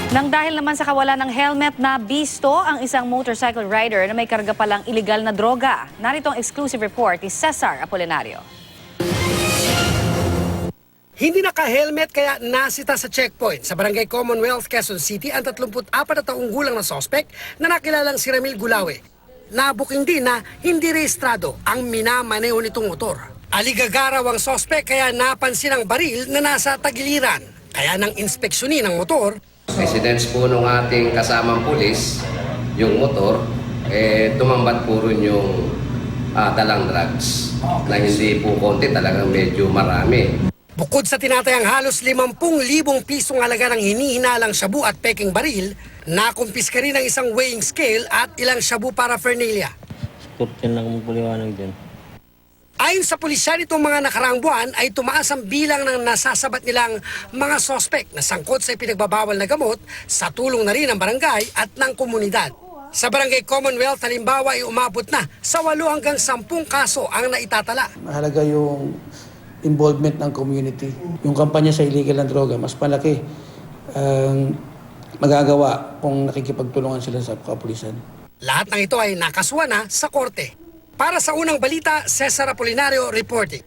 Nang dahil naman sa kawalan ng helmet na bisto ang isang motorcycle rider na may karga palang iligal na droga. Narito ang exclusive report ni Cesar Apolinario. Hindi naka-helmet kaya nasita sa checkpoint sa Barangay Commonwealth, Quezon City ang 34 na taong gulang na sospek na nakilalang si Ramil Gulawe. Nabuking din na hindi rehistrado ang minamaneho nitong motor. Aligagaraw ang sospek kaya napansin ang baril na nasa tagiliran. Kaya nang inspeksyonin ang motor, Residence po nung ating kasamang pulis, yung motor, tumambat po rin yung dalang drugs na hindi po konti, talagang medyo marami. bukod sa tinatayang halos 50,000 pisong halaga ng hinihinalang shabu at peking baril, nakumpiska rin ang isang weighing scale at ilang shabu paraphernalia. Kurtin lang magpuliwanag dyan. Ayon sa pulisya nitong mga nakaraang buwan ay tumaas ang bilang ng nasasabat nilang mga sospek na sangkot sa ipinagbabawal na gamot sa tulong na rin ng barangay at ng komunidad. Sa Barangay Commonwealth halimbawa ay umabot na sa 8 hanggang 10 kaso ang naitatala. Mahalaga yung involvement ng community. Yung kampanya sa illegal na droga, mas malaki ang magagawa kung nakikipagtulungan sila sa kapulisan. Lahat ng ito ay nakasuhan na sa korte. Para sa unang balita, Cesar Apolinario reporting.